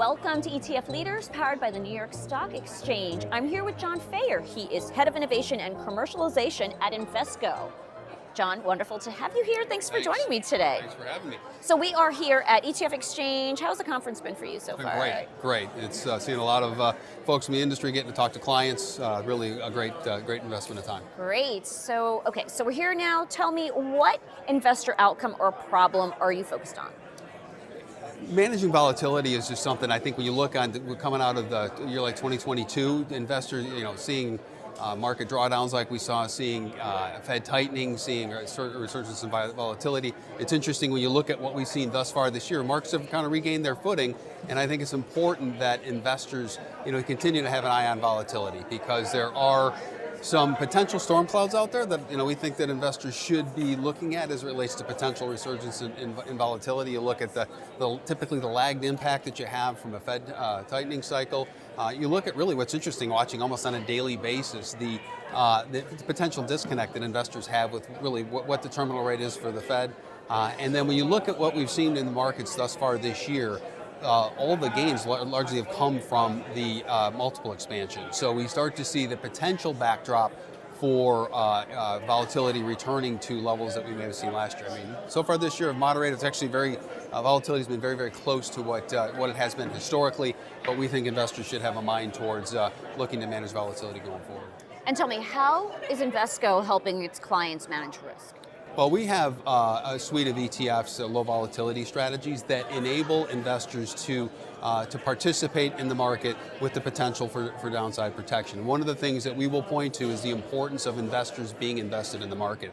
Welcome to ETF Leaders, powered by the New York Stock Exchange. I'm here with John Feyerer. He is Head of Innovation and Commercialization at Invesco. John, wonderful to have you here. Thanks for joining me today. Thanks for having me. So we are here at ETF Exchange. How's the conference been for you so far? Great. It's seeing a lot of folks in the industry getting to talk to clients. Really a great investment of time. Great. So we're here now. Tell me, what investor outcome or problem are you focused on? Managing volatility is just something I think when you look on, we're coming out of the year like 2022, investors, seeing market drawdowns like we saw, seeing Fed tightening, seeing a resurgence in volatility. It's interesting when you look at what we've seen thus far this year, markets have kind of regained their footing, and I think it's important that investors, continue to have an eye on volatility, because there are some potential storm clouds out there that we think that investors should be looking at as it relates to potential resurgence in volatility. You look at typically the lagged impact that you have from a Fed tightening cycle. You look at really what's interesting, watching almost on a daily basis, the potential disconnect that investors have with really what the terminal rate is for the Fed. And then when you look at what we've seen in the markets thus far this year, all the gains largely have come from the multiple expansion. So we start to see the potential backdrop for volatility returning to levels that we may have seen last year. I mean, so far this year, moderated. It's actually volatility has been very, very close to what it has been historically, but we think investors should have a mind towards looking to manage volatility going forward. And tell me, how is Invesco helping its clients manage risk? Well, we have a suite of ETFs, low volatility strategies, that enable investors to participate in the market with the potential for downside protection. One of the things that we will point to is the importance of investors being invested in the market.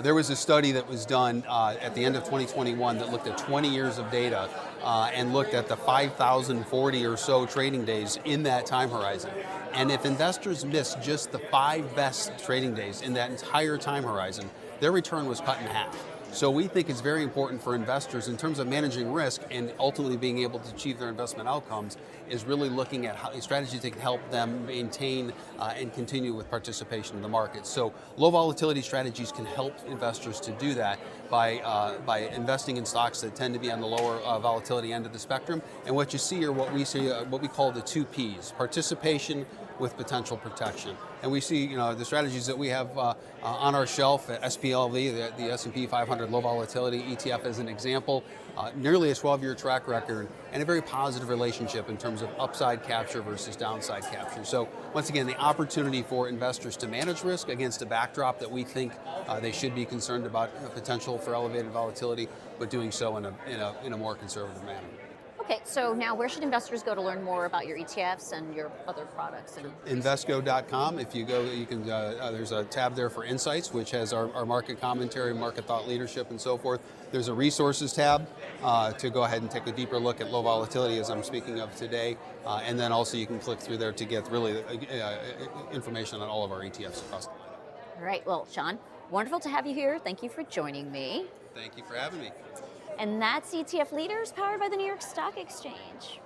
There was a study that was done at the end of 2021 that looked at 20 years of data and looked at the 5,040 or so trading days in that time horizon. And if investors missed just the 5 best trading days in that entire time horizon, their return was cut in half. So we think it's very important for investors in terms of managing risk and ultimately being able to achieve their investment outcomes, is really looking at strategies that can help them maintain and continue with participation in the market. So low volatility strategies can help investors to do that by investing in stocks that tend to be on the lower volatility end of the spectrum. And what you see are what we call the 2 Ps: participation with potential protection. And we see, the strategies that we have on our shelf at SPLV, the S&P 500 Low Volatility ETF as an example, nearly a 12-year track record and a very positive relationship in terms of upside capture versus downside capture. So once again, the opportunity for investors to manage risk against a backdrop that we think they should be concerned about potential for elevated volatility, but doing so in a more conservative manner. Okay, so now where should investors go to learn more about your ETFs and your other products? Invesco.com. If you go, you can. There's a tab there for Insights, which has our market commentary, market thought leadership, and so forth. There's a Resources tab to go ahead and take a deeper look at low volatility, as I'm speaking of today. And then also you can click through there to get really information on all of our ETFs across the planet. All right, well, Sean, wonderful to have you here. Thank you for joining me. Thank you for having me. And that's ETF Leaders, powered by the New York Stock Exchange.